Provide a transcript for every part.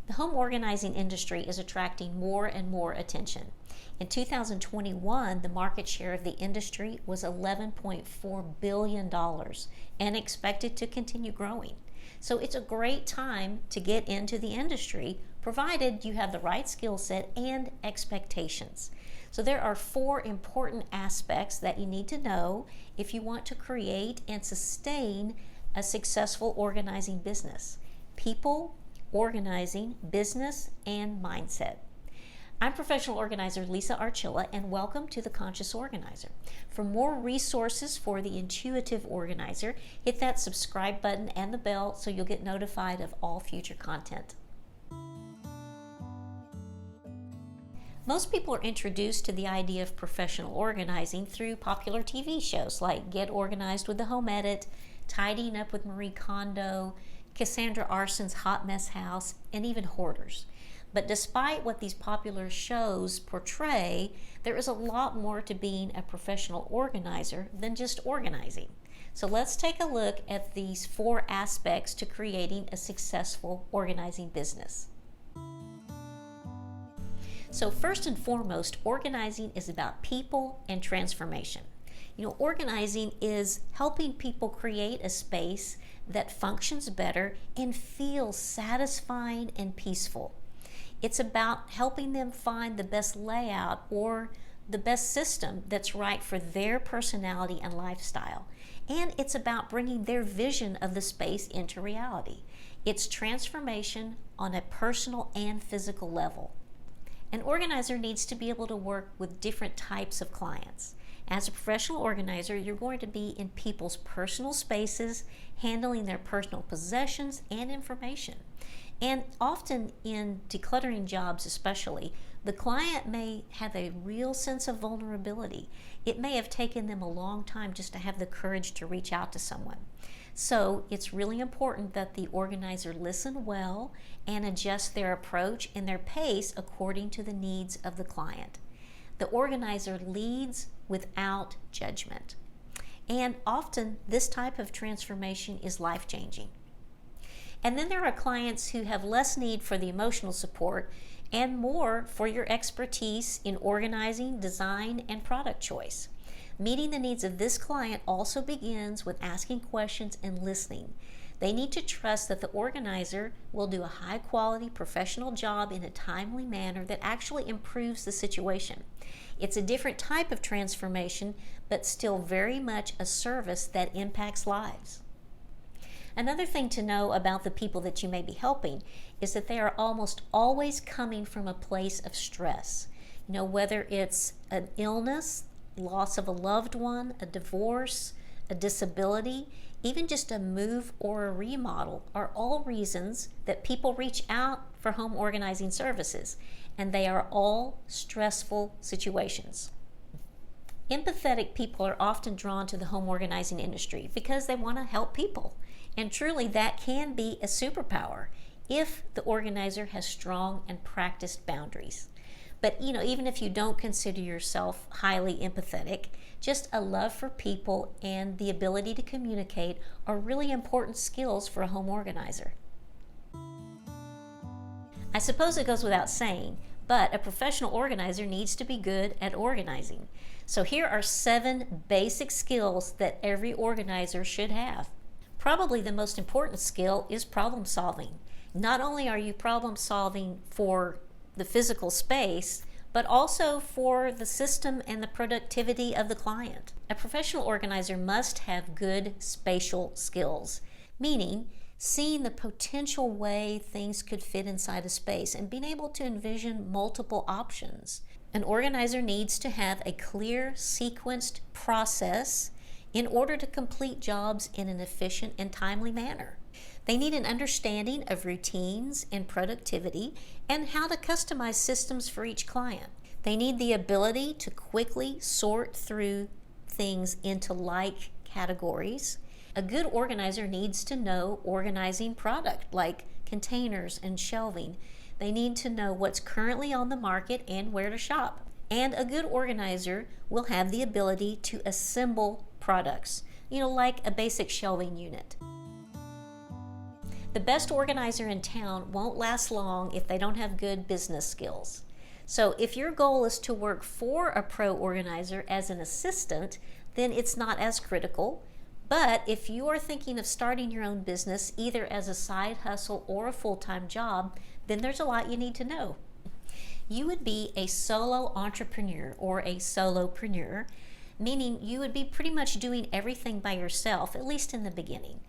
The home organizing industry is attracting more and more attention. In 2021, the market share of the industry was $11.4 billion and expected to continue growing. So it's a great time to get into the industry, provided you have the right skill set and expectations. So there are 4 important aspects that you need to know if you want to create and sustain a successful organizing business: people, organizing, business, and mindset. I'm professional organizer Lisa Archilla, and welcome to The Conscious Organizer. For more resources for the intuitive organizer, hit that subscribe button and the bell so you'll get notified of all future content. Most people are introduced to the idea of professional organizing through popular TV shows like Get Organized with the Home Edit, Tidying Up with Marie Kondo, Cassandra Arson's Hot Mess House, and even Hoarders. But despite what these popular shows portray, there is a lot more to being a professional organizer than just organizing. So let's take a look at these 4 aspects to creating a successful organizing business. So first and foremost, organizing is about people and transformation. Organizing is helping people create a space that functions better and feels satisfying and peaceful. It's about helping them find the best layout or the best system that's right for their personality and lifestyle. And it's about bringing their vision of the space into reality. It's transformation on a personal and physical level. An organizer needs to be able to work with different types of clients. As a professional organizer, you're going to be in people's personal spaces, handling their personal possessions and information. And often in decluttering jobs especially, the client may have a real sense of vulnerability. It may have taken them a long time just to have the courage to reach out to someone. So it's really important that the organizer listen well and adjust their approach and their pace according to the needs of the client. The organizer leads without judgment. And often this type of transformation is life-changing. And then there are clients who have less need for the emotional support and more for your expertise in organizing, design, and product choice. Meeting the needs of this client also begins with asking questions and listening. They need to trust that the organizer will do a high-quality professional job in a timely manner that actually improves the situation. It's a different type of transformation, but still very much a service that impacts lives. Another thing to know about the people that you may be helping is that they are almost always coming from a place of stress. Whether it's an illness, loss of a loved one, a divorce, a disability, even just a move or a remodel are all reasons that people reach out for home organizing services, and they are all stressful situations. Empathetic people are often drawn to the home organizing industry because they want to help people. And truly, that can be a superpower if the organizer has strong and practiced boundaries. But even if you don't consider yourself highly empathetic, just a love for people and the ability to communicate are really important skills for a home organizer. I suppose it goes without saying, but a professional organizer needs to be good at organizing. So here are 7 basic skills that every organizer should have. Probably the most important skill is problem solving. Not only are you problem solving for the physical space, but also for the system and the productivity of the client. A professional organizer must have good spatial skills, meaning seeing the potential way things could fit inside a space and being able to envision multiple options. An organizer needs to have a clear, sequenced process in order to complete jobs in an efficient and timely manner. They need an understanding of routines and productivity and how to customize systems for each client. They need the ability to quickly sort through things into like categories. A good organizer needs to know organizing product like containers and shelving. They need to know what's currently on the market and where to shop. And a good organizer will have the ability to assemble products, like a basic shelving unit. The best organizer in town won't last long if they don't have good business skills. So if your goal is to work for a pro organizer as an assistant, then it's not as critical. But if you are thinking of starting your own business, either as a side hustle or a full-time job, then there's a lot you need to know. You would be a solo entrepreneur or a solopreneur, meaning you would be pretty much doing everything by yourself, at least in the beginning.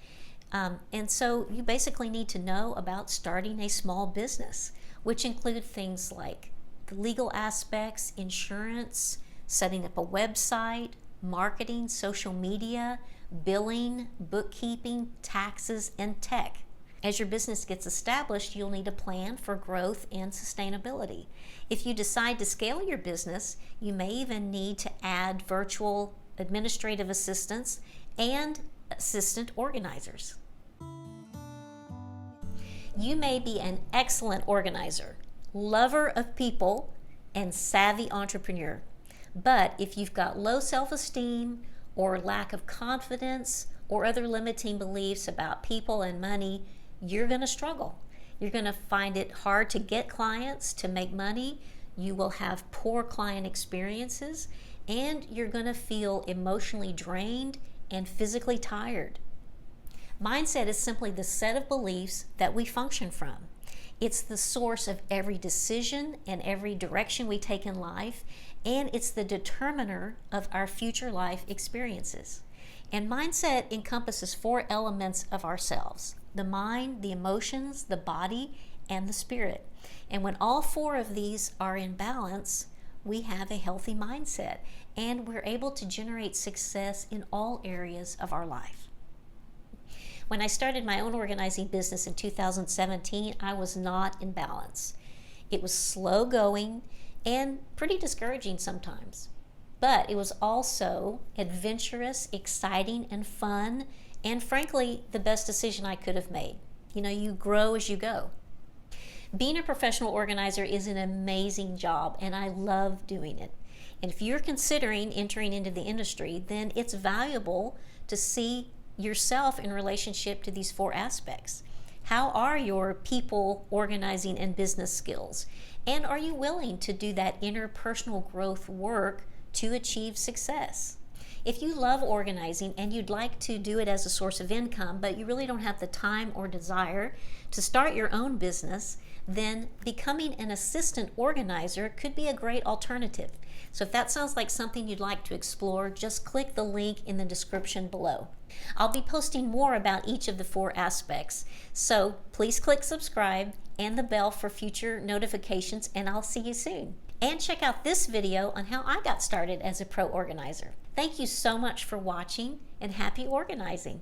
And so you basically need to know about starting a small business, which include things like the legal aspects, insurance, setting up a website, marketing, social media, billing, bookkeeping, taxes, and tech. As your business gets established, you'll need a plan for growth and sustainability. If you decide to scale your business, you may even need to add virtual administrative assistants and assistant organizers. You may be an excellent organizer, lover of people, and savvy entrepreneur. But if you've got low self-esteem or lack of confidence or other limiting beliefs about people and money, you're going to struggle. You're going to find it hard to get clients, to make money. You will have poor client experiences, and you're going to feel emotionally drained and physically tired. Mindset is simply the set of beliefs that we function from. It's the source of every decision and every direction we take in life, and it's the determiner of our future life experiences. And mindset encompasses 4 elements of ourselves: the mind, the emotions, the body, and the spirit. And when all 4 of these are in balance, we have a healthy mindset, and we're able to generate success in all areas of our life. When I started my own organizing business in 2017, I was not in balance. It was slow going and pretty discouraging sometimes. But it was also adventurous, exciting, and fun, and frankly, the best decision I could have made. You grow as you go. Being a professional organizer is an amazing job, and I love doing it. And if you're considering entering into the industry, then it's valuable to see yourself in relationship to these 4 aspects. How are your people, organizing, and business skills? And are you willing to do that interpersonal growth work to achieve success? If you love organizing and you'd like to do it as a source of income, but you really don't have the time or desire to start your own business, then becoming an assistant organizer could be a great alternative. So if that sounds like something you'd like to explore, just click the link in the description below. I'll be posting more about each of the 4 aspects, so please click subscribe and the bell for future notifications, and I'll see you soon. And check out this video on how I got started as a pro organizer. Thank you so much for watching, and happy organizing.